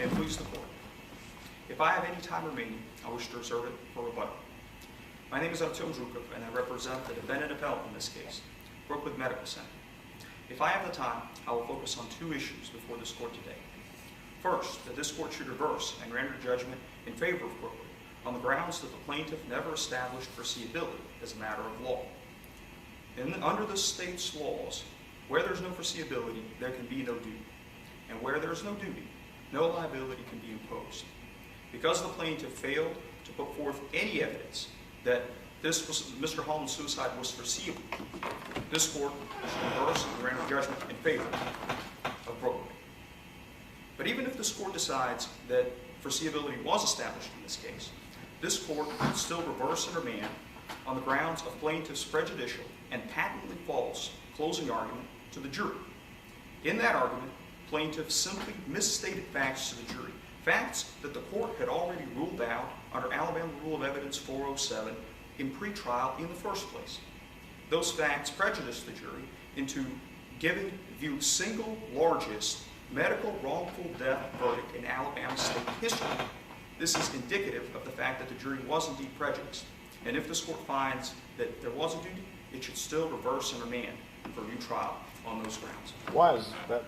May it please the Court. If I have any time remaining, I wish to reserve it for rebuttal. My name is Artyom Zhukov, and I represent the defendant appellant in this case, Brookwood Medical Center. If I have the time, I will focus on two issues before this Court today. First, that this Court should reverse and render judgment in favor of Brookwood on the grounds that the plaintiff never established foreseeability as a matter of law. Under the state's laws, where there is no foreseeability, there can be no duty. And where there is no duty, no liability can be imposed. Because the plaintiff failed to put forth any evidence that Mr. Holland's suicide was foreseeable, this Court should reverse and render judgment in favor of Brookwood. But even if this Court decides that foreseeability was established in this case, this Court would still reverse and remand on the grounds of plaintiff's prejudicial and patently false closing argument to the jury. In that argument, plaintiff simply misstated facts to the jury, facts that the Court had already ruled out under Alabama Rule of Evidence 407 in pretrial in the first place. Those facts prejudiced the jury into giving the single largest medical wrongful death verdict in Alabama state history. This is indicative of the fact that the jury was indeed prejudiced. And if this Court finds that there was a duty, it should still reverse and remand for a new trial on those grounds. Why is that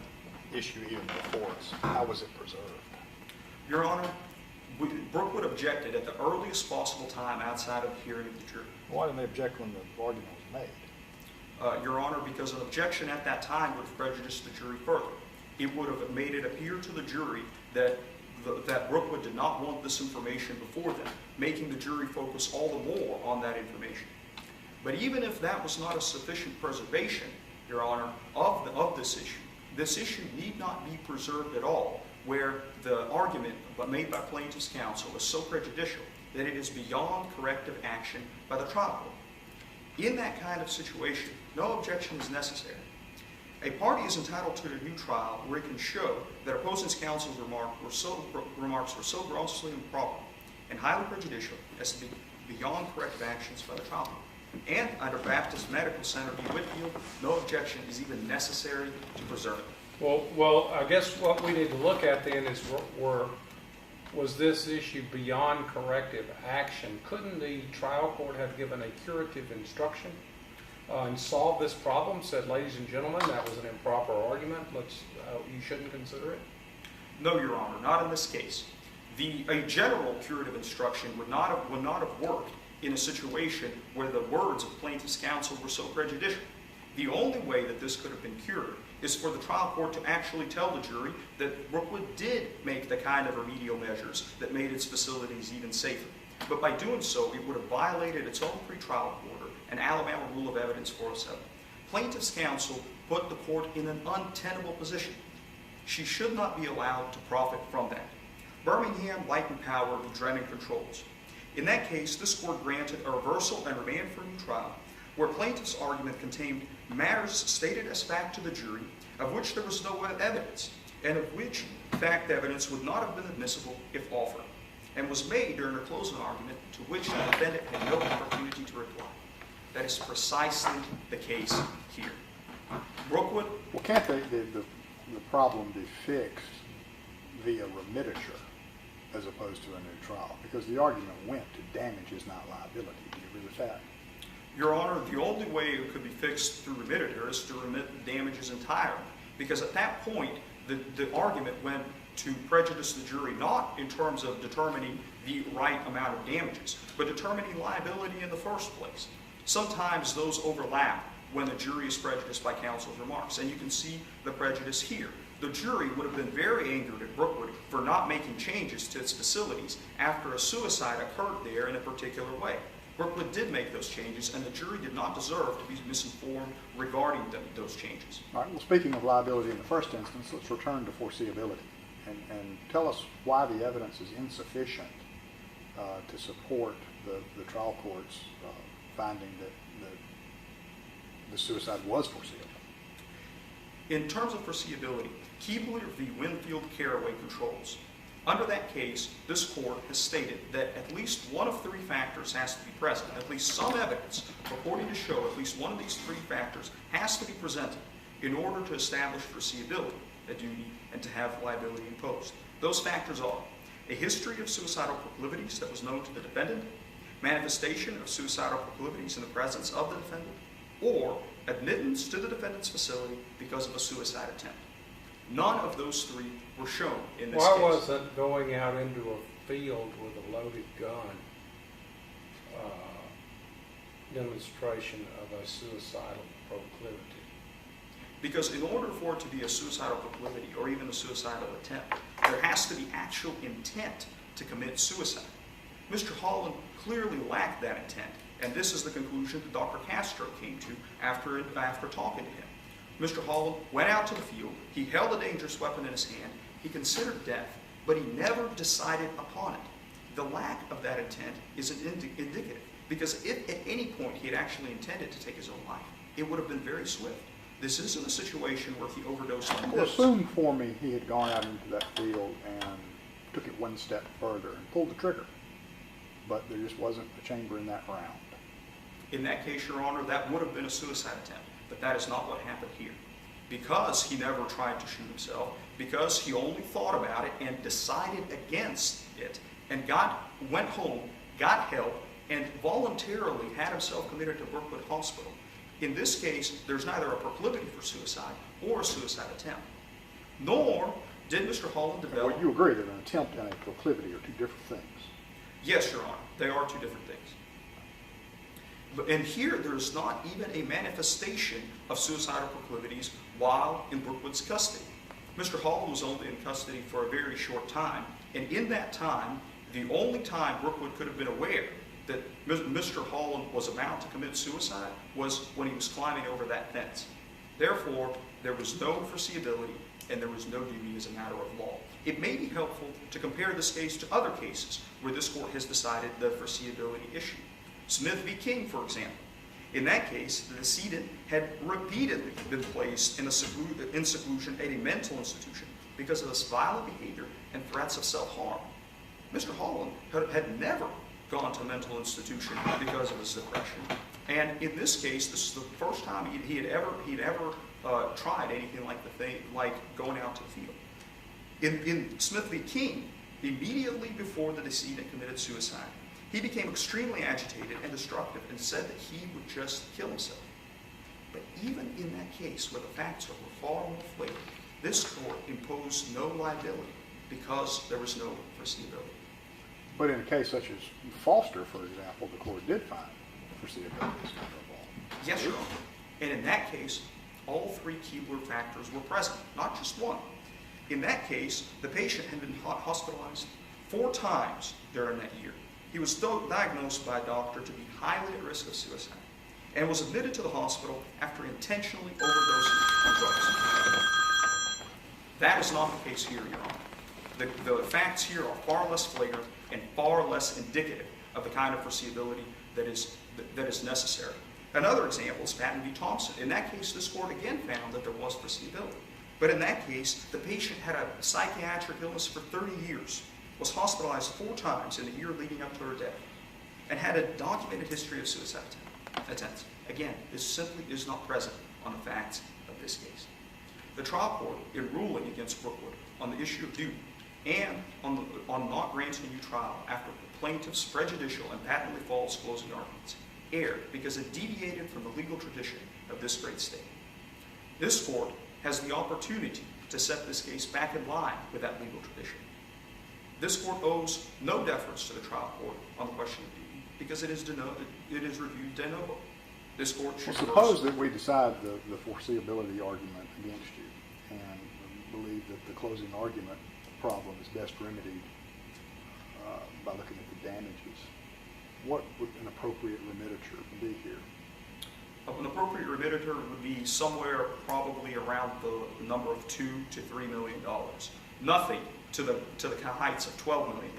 issue even before us? How was it preserved? Your Honor, Brookwood objected at the earliest possible time outside of the hearing of the jury. Why didn't they object when the argument was made? Your Honor, because an objection at that time would have prejudiced the jury further. It would have made it appear to the jury that Brookwood did not want this information before them, making the jury focus all the more on that information. But even if that was not a sufficient preservation, Your Honor, of this issue need not be preserved at all, where the argument made by plaintiff's counsel is so prejudicial that it is beyond corrective action by the trial court. In that kind of situation, no objection is necessary. A party is entitled to a new trial where it can show that opposing counsel's remarks were so grossly improper and highly prejudicial as to be beyond corrective actions by the trial court. And under Baptist Medical Center v. Whitfield, no objection is even necessary to preserve it. Well, I guess what we need to look at then is was this issue beyond corrective action? Couldn't the trial court have given a curative instruction and solved this problem? Said, ladies and gentlemen, that was an improper argument. You shouldn't consider it. No, Your Honor, not in this case. A general curative instruction would not have worked in a situation where the words of plaintiff's counsel were so prejudicial. The only way that this could have been cured is for the trial court to actually tell the jury that Brookwood did make the kind of remedial measures that made its facilities even safer. But by doing so, it would have violated its own pretrial order and Alabama Rule of Evidence 407. Plaintiff's counsel put the court in an untenable position. She should not be allowed to profit from that. Birmingham Light and Power v. Drennan Controls. In that case, this court granted a reversal and remand for a new trial, where plaintiff's argument contained matters stated as fact to the jury, of which there was no evidence, and of which fact evidence would not have been admissible if offered, and was made during a closing argument to which the defendant had no opportunity to reply. That is precisely the case here. Brookwood... Well, can't the problem be fixed via remediature as opposed to a new trial? Because the argument went to damages, not liability. Do you agree with that? Your Honor, the only way it could be fixed through remediature is to remit the damages entirely. Because at that point, the argument went to prejudice the jury, not in terms of determining the right amount of damages, but determining liability in the first place. Sometimes those overlap when the jury is prejudiced by counsel's remarks, and you can see the prejudice here. The jury would have been very angered at Brookwood for not making changes to its facilities after a suicide occurred there in a particular way. Brookwood did make those changes, and the jury did not deserve to be misinformed regarding those changes. All right, well, speaking of liability in the first instance, let's return to foreseeability and tell us why the evidence is insufficient to support the trial court's finding that the suicide was foreseeable. In terms of foreseeability, Keebler v. Winfield Caraway controls. Under that case, this court has stated that at least one of three factors has to be present. At least some evidence purporting to show at least one of these three factors has to be presented in order to establish foreseeability. a duty and to have liability imposed. Those factors are a history of suicidal proclivities that was known to the defendant, manifestation of suicidal proclivities in the presence of the defendant, or admittance to the defendant's facility because of a suicide attempt. None of those three were shown in this Why case. wasn't going out into a field with a loaded gun demonstration of a suicidal proclivity? Because in order for it to be a suicidal proclivity or even a suicidal attempt, there has to be actual intent to commit suicide. Mr. Holland clearly lacked that intent, and this is the conclusion that Dr. Castro came to after talking to him. Mr. Holland went out to the field, he held a dangerous weapon in his hand, he considered death, but he never decided upon it. The lack of that intent is indicative, because if at any point he had actually intended to take his own life, it would have been very swift. This isn't a situation where he overdosed on Well, pills. assume for me he had gone out into that field and took it one step further and pulled the trigger, but there just wasn't a chamber in that round. In that case, Your Honor, that would have been a suicide attempt, but that is not what happened here. Because he never tried to shoot himself, because he only thought about it and decided against it, and went home, got help, and voluntarily had himself committed to Brookwood Hospital. In this case, there's neither a proclivity for suicide or a suicide attempt. Nor did Mr. Holland develop... Well, you agree that an attempt and a proclivity are two different things. Yes, Your Honor, they are two different things. And here, there's not even a manifestation of suicidal proclivities while in Brookwood's custody. Mr. Holland was only in custody for a very short time, and in that time, the only time Brookwood could have been aware that Mr. Holland was about to commit suicide was when he was climbing over that fence. Therefore, there was no foreseeability and there was no duty as a matter of law. It may be helpful to compare this case to other cases where this court has decided the foreseeability issue. Smith v. King, for example. In that case, the decedent had repeatedly been placed in seclusion at a mental institution because of his violent behavior and threats of self-harm. Mr. Holland had never gone to a mental institution because of his depression. And in this case, this is the first time he had ever tried anything like going out to the field. In Smith v. King, immediately before the decedent committed suicide, he became extremely agitated and destructive and said that he would just kill himself. But even in that case, where the facts were far more flagrant, this court imposed no liability because there was no foreseeability. But in a case such as Foster, for example, the court did find foreseeability as a matter of law. Yes, Your Honor. And in that case, all three Keebler factors were present, not just one. In that case, the patient had been hospitalized 4 times during that year. He was diagnosed by a doctor to be highly at risk of suicide and was admitted to the hospital after intentionally overdosing on drugs. That is not the case here, Your Honor. The facts here are far less flagrant and far less indicative of the kind of foreseeability that is necessary. Another example is Patton v. Thompson. In that case, this court again found that there was foreseeability. But in that case, the patient had a psychiatric illness for 30 years, was hospitalized 4 times in the year leading up to her death, and had a documented history of suicide attempts. Again, this simply is not present on the facts of this case. The trial court, in ruling against Brookwood on the issue of duty and on not granting a new trial after the plaintiff's prejudicial and patently false closing arguments, erred because it deviated from the legal tradition of this great state. This court has the opportunity to set this case back in line with that legal tradition. This court owes no deference to the trial court on the question of duty because it is reviewed de novo. This court should Suppose that we decide the foreseeability argument against you and believe that the closing argument problem is best remedied by looking at the damages. What would an appropriate remediature be here? An appropriate remediator would be somewhere probably around the number of $2 to $3 million. Nothing to the heights of $12 million.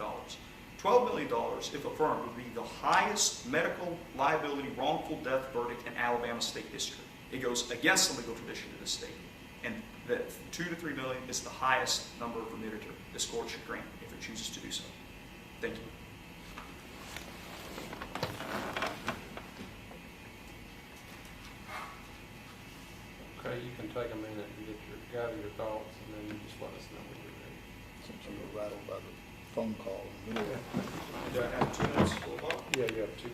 $12 million, if affirmed, would be the highest medical liability wrongful death verdict in Alabama state history. It goes against the legal tradition of this state. And that $2 to $3 million is the highest number of remediator this court should grant if it chooses to do so. Thank you. Okay, you can take a minute and get your gather your thoughts, and then you just let us know when you're ready. Since you were rattled by the phone call in the middle. Do I have 2 minutes for a vote? Yeah, you have two.